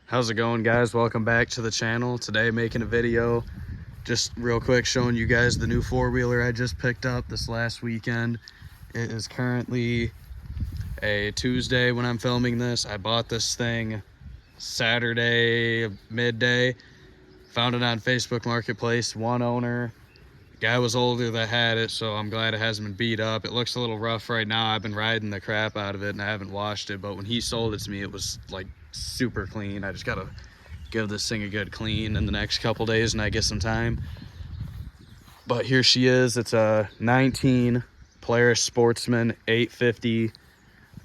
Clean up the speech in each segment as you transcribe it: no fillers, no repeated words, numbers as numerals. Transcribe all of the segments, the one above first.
How's it going, guys? Welcome back to the channel. Today making a video just real quick showing you guys the new four-wheeler I just picked up this last weekend. It is currently a Tuesday when I'm filming this. I bought this thing Saturday midday, found it on Facebook Marketplace, one owner. The guy was older that had it, so I'm glad it hasn't been beat up. It looks a little rough right now. I've been riding the crap out of it and I haven't washed it, but when he sold it to me, it was like super clean. I just gotta give this thing a good clean in the next couple days and I get some time. But here she is. It's a 19 Polaris Sportsman 850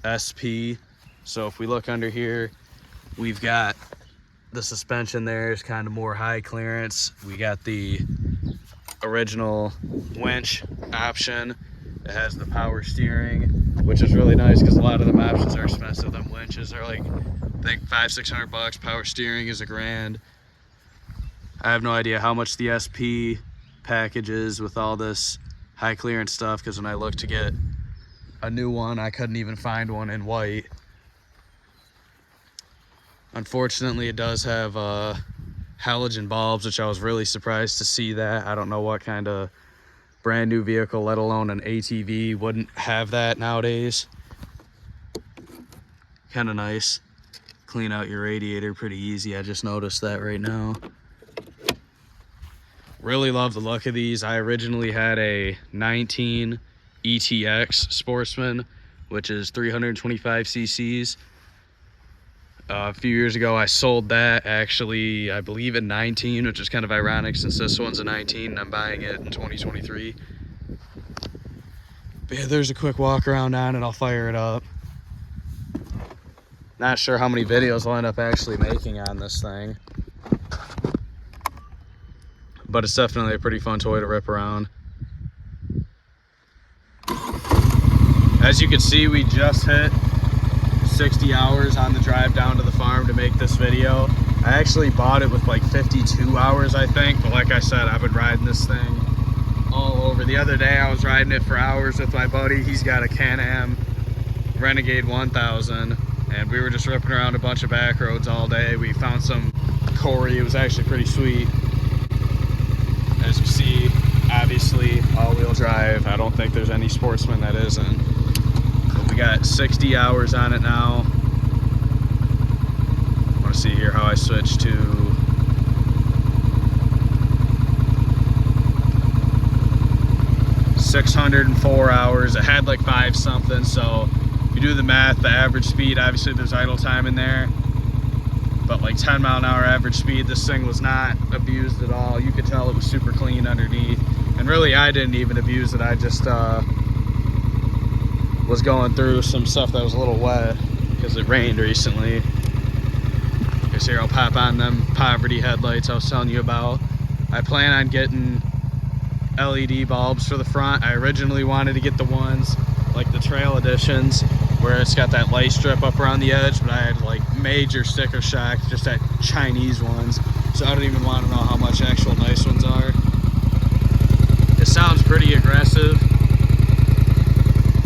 SP. So if we look under here, we've got the suspension there is kind of more high clearance. We got the original winch option. It has the power steering, which is really nice because a lot of them options are expensive. Them winches are like, I think $500-600. Power steering is $1,000. I have no idea how much the SP package is with all this high clearance stuff, because when I looked to get a new one, I couldn't even find one in white. Unfortunately, it does have halogen bulbs, which I was really surprised to see that. I don't know what kind of brand new vehicle, let alone an ATV, wouldn't have that nowadays. Kind of nice. Clean out your radiator pretty easy. I just noticed that right now. Really love the look of these. I originally had a 19 ETX Sportsman, which is 325 cc's. A few years ago, I sold that actually, I believe in 19, which is kind of ironic since this one's a 19 and I'm buying it in 2023. But yeah, there's a quick walk around on it. I'll fire it up. Not sure how many videos I'll end up actually making on this thing, but it's definitely a pretty fun toy to rip around. As you can see, we just hit 60 hours on the drive down to the farm to make this video. I actually bought it with like 52 hours, I think, but like I said, I've been riding this thing all over. The other day I was riding it for hours with my buddy. He's got a Can-Am Renegade 1000, and we were just ripping around a bunch of back roads all day. We found some Corey. It was actually pretty sweet. As you see, obviously all-wheel drive. I don't think there's any Sportsman that isn't. But we got 60 hours on it now. I want to see here how I switch to 604 hours. It had like 5 something, so if you do the math, the average speed, obviously there's idle time in there, but like 10-mile-an-hour average speed, this thing was not abused at all. You could tell it was super clean underneath, and really I didn't even abuse it. I just was going through some stuff that was a little wet because it rained recently. I guess here I'll pop on them poverty headlights I was telling you about. I plan on getting LED bulbs for the front. I originally wanted to get the ones like the trail editions where it's got that light strip up around the edge, but I had like major sticker shock just at Chinese ones, so I don't even want to know how much actual nice ones are. It sounds pretty aggressive,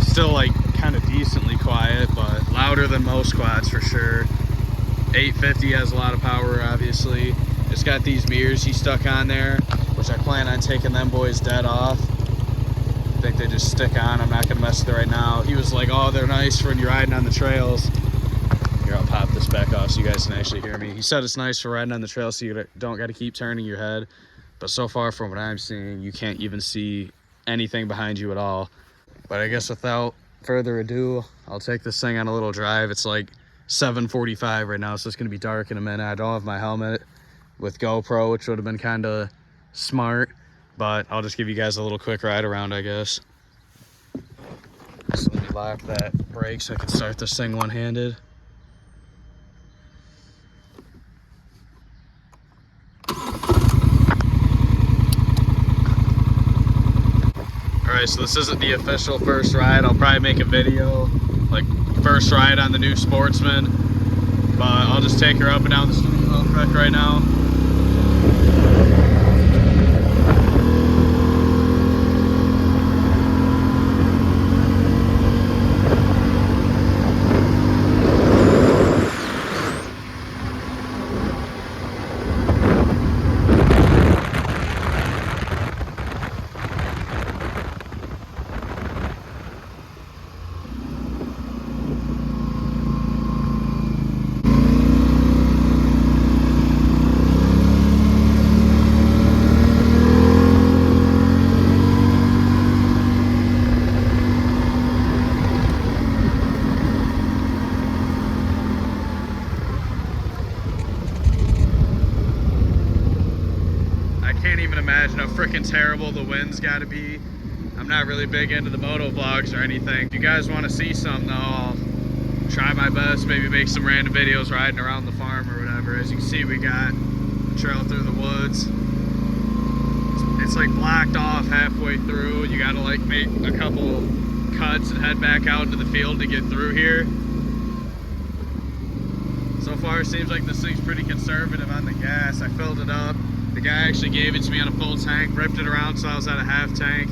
still like kind of decently quiet, but louder than most quads for sure. 850 has a lot of power, obviously. It's got these mirrors he stuck on there, which I plan on taking them boys dead off. I think they just stick on. I'm not gonna mess with it right now. He was like, oh, they're nice for when you're riding on the trails. Here, I'll pop this back off so you guys can actually hear me. He said it's nice for riding on the trail so you don't got to keep turning your head, but so far from what I'm seeing, you can't even see anything behind you at all. But I guess without further ado, I'll take this thing on a little drive. It's like 7:45 right now, so it's gonna be dark in a minute. I don't have my helmet with GoPro, which would have been kind of smart, but I'll just give you guys a little quick ride around, I guess. So let me lock that brake so I can start this thing one-handed. Alright, so this isn't the official first ride. I'll probably make a video, like first ride on the new Sportsman, but I'll just take her up and down the street real quick right now. can't even imagine how freaking terrible the wind's got to be. I'm not really big into the moto vlogs or anything. If you guys want to see something though, I'll try my best, maybe make some random videos riding around the farm or whatever. As you can see, we got a trail through the woods. It's like blocked off halfway through. You gotta like make a couple cuts and head back out into the field to get through here. So far it seems like this thing's pretty conservative on the gas. I filled it up. The guy actually gave it to me on a full tank, ripped it around so I was at a half tank.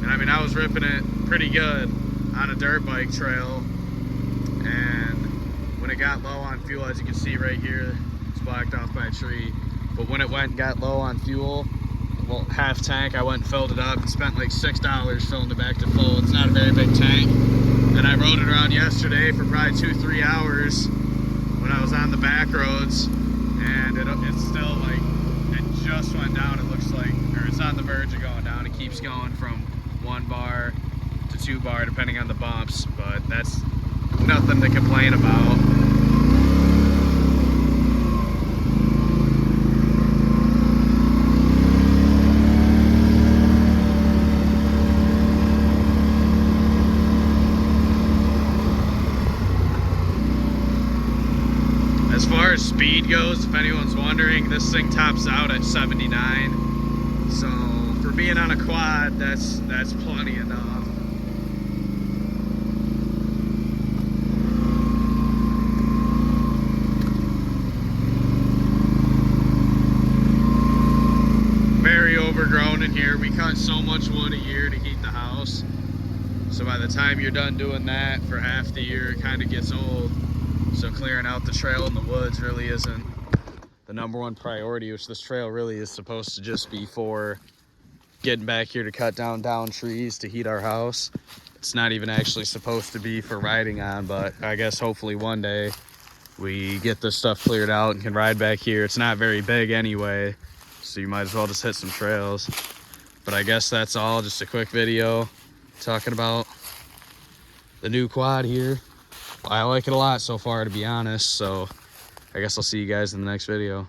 And I mean, I was ripping it pretty good on a dirt bike trail. And when it got low on fuel, as you can see right here, it's blocked off by a tree. But when it went and got low on fuel, well, half tank, I went and filled it up and spent like $6 filling it back to full. It's not a very big tank. And I rode it around yesterday for probably 2-3 hours when I was on the back roads, and it's still like, it just went down, it looks like, or it's on the verge of going down. It keeps going from 1 bar to 2 bar depending on the bumps, but that's nothing to complain about. As far as speed goes, if anyone's wondering, this thing tops out at 79. So for being on a quad, that's plenty enough. Very overgrown in here. We cut so much wood a year to heat the house. So by the time you're done doing that for half the year, it kind of gets old. So clearing out the trail in the woods really isn't the #1 priority, which this trail really is supposed to just be for getting back here to cut down trees to heat our house. It's not even actually supposed to be for riding on, but I guess hopefully one day we get this stuff cleared out and can ride back here. It's not very big anyway, so you might as well just hit some trails. But I guess that's all, just a quick video talking about the new quad here. I like it a lot so far, to be honest, so I guess I'll see you guys in the next video.